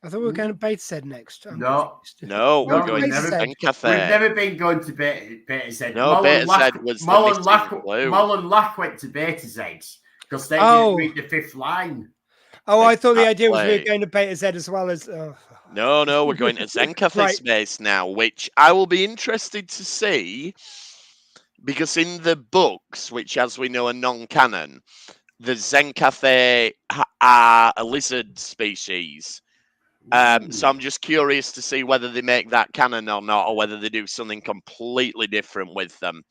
I thought we were going to Beta Z next. No, we're going to Zencafe. We've never been going to Beta Z. No, Beta Z was the missing clue. Mullen Lack went to Beta Z because they didn't read the fifth line. Oh, I thought the idea was we were going to Beta Z as well as... No, we're going to Zencafe space now, which I will be interested to see, because in the books, which as we know are non-canon, the Zencafe are a lizard species. So I'm just curious to see whether they make that canon or not, or whether they do something completely different with them.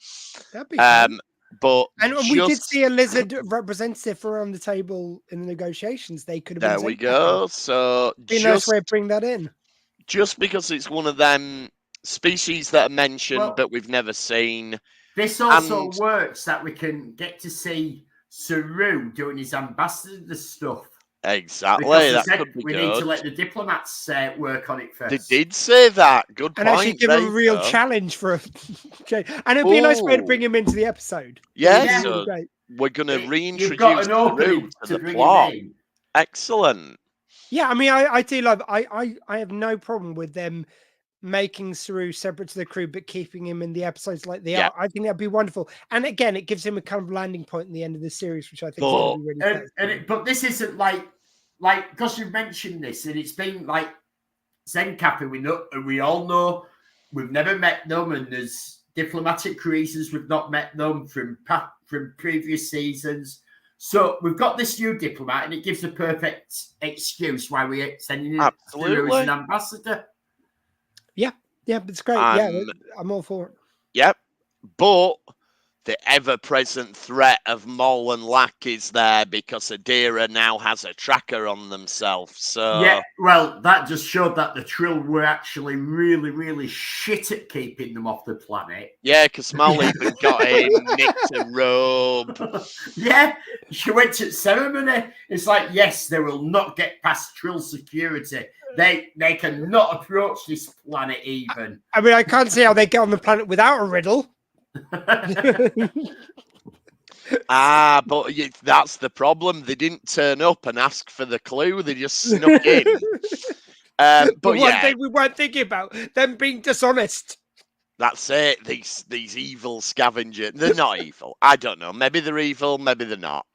That'd be fun. But we did see a lizard representative around the table in the negotiations. They could have been. There we go. So be a nice way to bring that in. Just because it's one of them species that are mentioned but we've never seen. This also works that we can get to see Saru doing his ambassador stuff. Exactly. That could be we good. Need to let the diplomats work on it first. They did say that. Good and point. And actually give him a real challenge for a... And it'd be a nice way to bring him into the episode. Yeah, so we're going to reintroduce Saru to the plot. Excellent. Yeah, I mean, I do love... I have no problem with them making Saru separate to the crew, but keeping him in the episodes like they are. I think that'd be wonderful. And again, it gives him a kind of landing point in the end of the series, which I think is really but this isn't like because you mentioned this, and it's been like Zencafe. We all know we've never met them, and there's diplomatic reasons we've not met them from previous seasons. So we've got this new diplomat, and it gives a perfect excuse why we're sending him through as an ambassador. Yeah, it's great. Yeah, I'm all for it. Yep, but the ever-present threat of Mol and Lack is there because Adira now has a tracker on themselves. So yeah, well, that just showed that the Trill were actually really, really shit at keeping them off the planet. Yeah, because Mol even got nicked a robe. Yeah, she went to ceremony. It's like, yes, they will not get past Trill security. They cannot approach this planet even. I mean, I can't see how they get on the planet without a riddle. But that's the problem. They didn't turn up and ask for the clue. They just snuck in. But one thing we weren't thinking about, them being dishonest. That's it. These evil scavengers. They're not evil. I don't know. Maybe they're evil. Maybe they're not.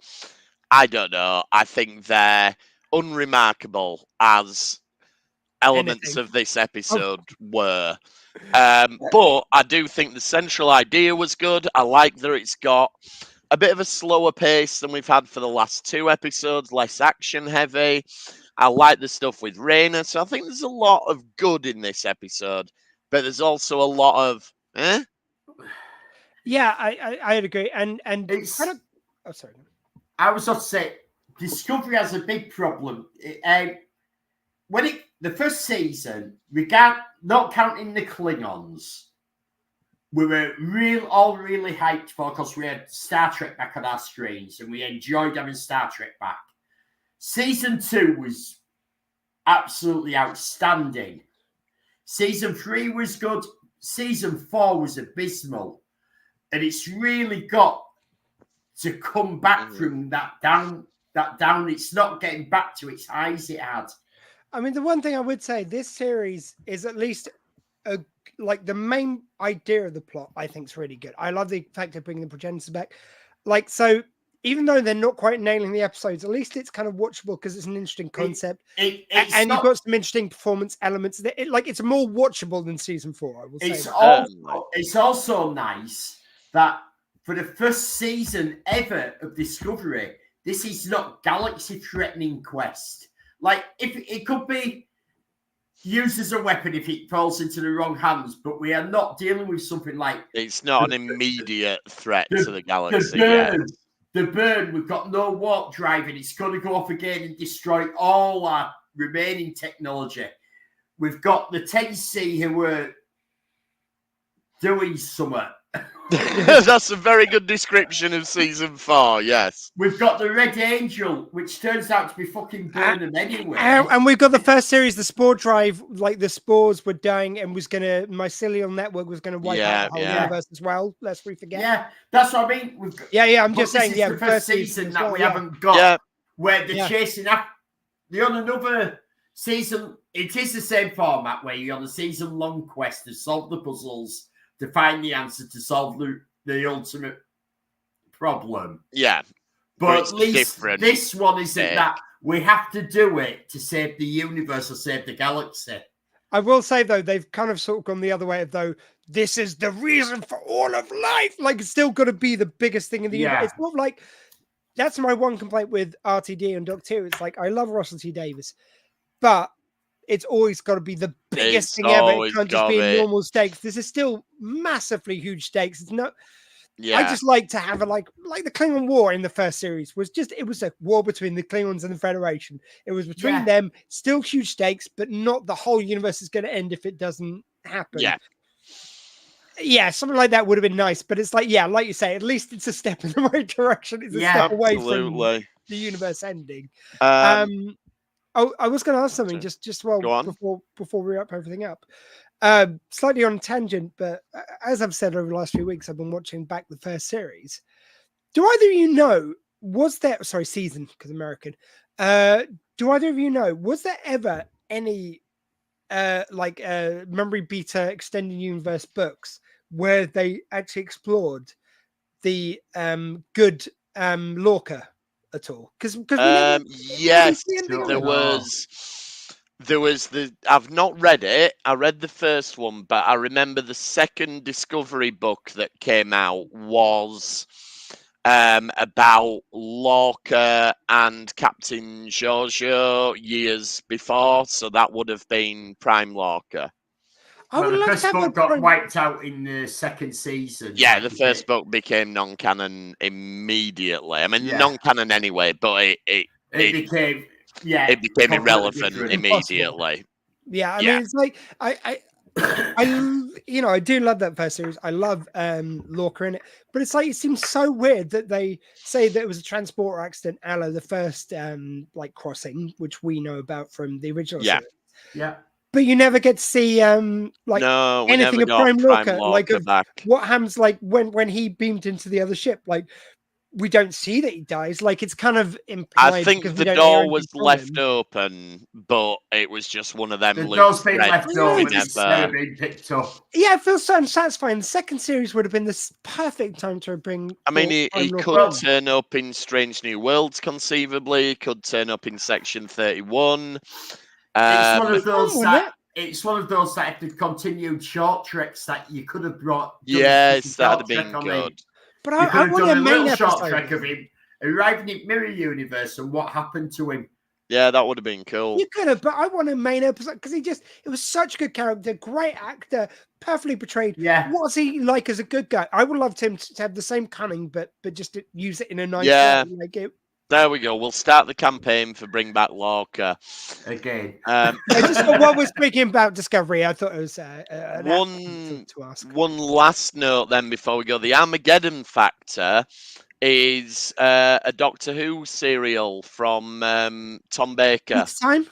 I don't know. I think they're unremarkable as elements of this episode were. But I do think the central idea was good. I like that it's got a bit of a slower pace than we've had for the last two episodes, less action heavy. I like the stuff with Rayna. So I think there's a lot of good in this episode, but there's also a lot of Yeah, I'd agree. And it's kind of, oh, sorry. I was going to say Discovery has a big problem. The first season, not counting the Klingons, we were all really hyped for, because we had Star Trek back on our screens and we enjoyed having Star Trek back. Season 2 was absolutely outstanding. Season 3 was good. Season 4 was abysmal. And it's really got to come back from that down. It's not getting back to its highs it had. I mean, the one thing I would say, this series is at least like the main idea of the plot, I think, is really good. I love the fact of bringing the progenitors back. Like, so even though they're not quite nailing the episodes, at least it's kind of watchable because it's an interesting concept. And you've got some interesting performance elements. It's more watchable than season 4, I will say. It's also nice that for the first season ever of Discovery, this is not galaxy-threatening quest. Like, if it could be used as a weapon if it falls into the wrong hands, but we are not dealing with something like... It's not an immediate threat to the galaxy. The burn, we've got no warp drive, and it's going to go off again and destroy all our remaining technology. We've got the 10C who were doing something. That's a very good description of season 4, yes. We've got the Red Angel, which turns out to be fucking Burnham anyway. And we've got the first series, the spore drive, like the spores were dying and mycelial network was going to wipe out the whole universe as well, lest we forget. Yeah, that's what I mean. I'm just saying, the first season that we haven't got, where they're chasing after. They're on another season. It is the same format where you're on a season-long quest to solve the puzzles, to find the answer, to solve the ultimate problem. Yeah. But at least this one isn't that. We have to do it to save the universe or save the galaxy. I will say, though, they've kind of sort of gone the other way of, this is the reason for all of life. Like, it's still got to be the biggest thing in the universe. It's not like, that's my one complaint with RTD and Doctor Who. It's like, I love Russell T Davies, but it's always got to be the biggest thing ever. It can't just be normal stakes. This is still massively huge stakes. It's not. I just like to have like the Klingon War in the first series it was a war between the Klingons and the Federation. It was between them, still huge stakes, but not the whole universe is going to end if it doesn't happen. Yeah, something like that would have been nice. But it's like, like you say, at least it's a step in the right direction. It's a step away from the universe ending. I was going to ask something just before we wrap everything up. Slightly on tangent, but as I've said over the last few weeks, I've been watching back the first series. Do either of you know, season, because American. Do either of you know, was there ever any Memory Beta Extended Universe books where they actually explored the good Lorca at all? Because yes, there was I've not read it. I read the first one, but I remember the second Discovery book that came out was about Lorca and Captain Giorgio years before, so that would have been Prime Lorca. The first book got wiped out in the second season. Yeah, the first book became non-canon immediately. I mean, non-canon anyway, but it became irrelevant immediately. Yeah, I mean, it's like I do love that first series. I love Lorca in it, but it's like it seems so weird that they say that it was a transporter accident, a la the first crossing, which we know about from the original series. Yeah. But you never get to see anything of Prime Lorca. What happens when he beamed into the other ship. Like, we don't see that he dies. Like, it's kind of implied. I think the door was left open, but it was just one of them. The door's been left open. It's never been picked up. Yeah, it feels so unsatisfying. The second series would have been the perfect time to bring. I mean, he could turn up in Strange New Worlds, conceivably. He could turn up in Section 31. It's one of those that if they'd continued short treks that you could have brought. Yes, that'd have been good. But I want a main short trek of him arriving in Mirror Universe and what happened to him. Yeah, that would have been cool. You could have, but I want a main episode because it was such a good character, great actor, perfectly portrayed. Yeah. What's he like as a good guy? I would love him to have the same cunning, but just to use it in a nice way. There we go. We'll start the campaign for Bring Back Lorca. Again. I just thought while we're speaking about Discovery, I thought it was an one to ask. one last note then before we go. The Armageddon Factor is a Doctor Who serial from Tom Baker. Keats Time?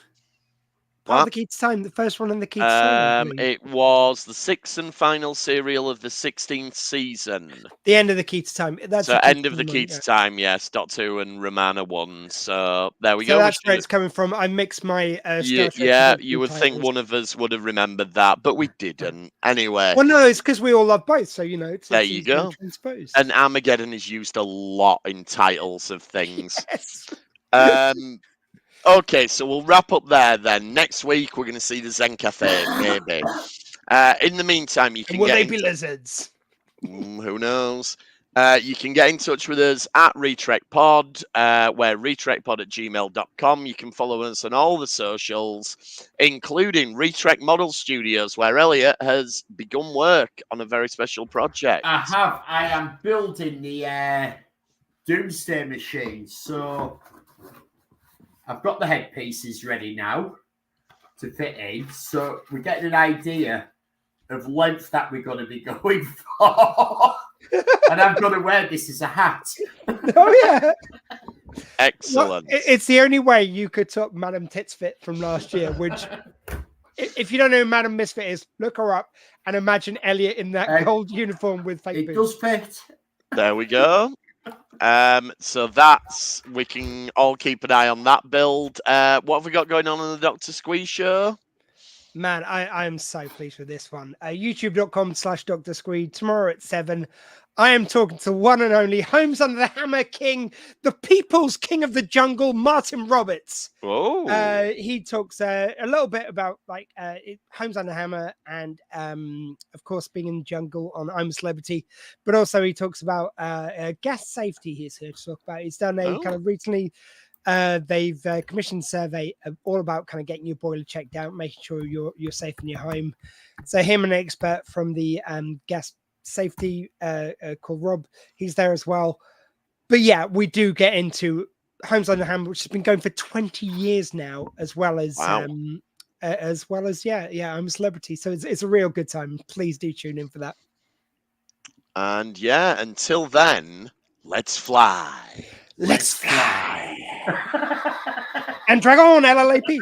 Part of the Keats Time, the first one in the Keats Time. I believe. It was the 6th and final serial of the 16th season. The end of the Keats Time. That's So the end of the Time one, Keats yeah. time, yes. Doctor Who and Romana won. So there we So go. that's where it's coming from. I mixed my Star Trek. Yeah, you would think one of us would have remembered that, but we didn't. Anyway, Well, no, it's because we all love both. So it's there you easy to go. transpose. And Armageddon is used a lot in titles of things. Yes. Okay, so we'll wrap up there then. Next week we're going to see the Zen Cafe, maybe. In the meantime, you can Will get they in be lizards? who knows? You can get in touch with us at RetrekPod. We're retrekpod@gmail.com. You can follow us on all the socials, including Retrek Model Studios, where Elliot has begun work on a very special project. I have. I am building the Doomsday machine. So I've got the headpieces ready now to fit in. So we're getting an idea of length that we're going to be going for. And I'm going to wear this as a hat. Oh, yeah. Excellent. Well, it's the only way you could top Madam Titsfit from last year, which, if you don't know who Madam Misfit is, look her up and imagine Elliot in that gold uniform with fake It boobs. does fit. There we go. So we can all keep an eye on that build. What have we got going on the Dr. Squeeze show? Man, I am so pleased with this one. YouTube.com/Dr. Squeed tomorrow at 7. I am talking to one and only Homes Under the Hammer King, the People's King of the Jungle, Martin Roberts. Oh, He talks a little bit about Homes Under the Hammer and of course being in the jungle on I'm a Celebrity, but also he talks about gas safety. He's here to talk about. He's done a kind of recently. They've commissioned a survey all about kind of getting your boiler checked out, making sure you're safe in your home. So him and an expert from the gas safety called Rob, he's there as well. But yeah, we do get into Homes Under the Hammer, which has been going for 20 years now, as well as I'm a Celebrity. So it's a real good time. Please do tune in for that. and yeah, until then, let's fly. Let's fly. And drag on, LLAP.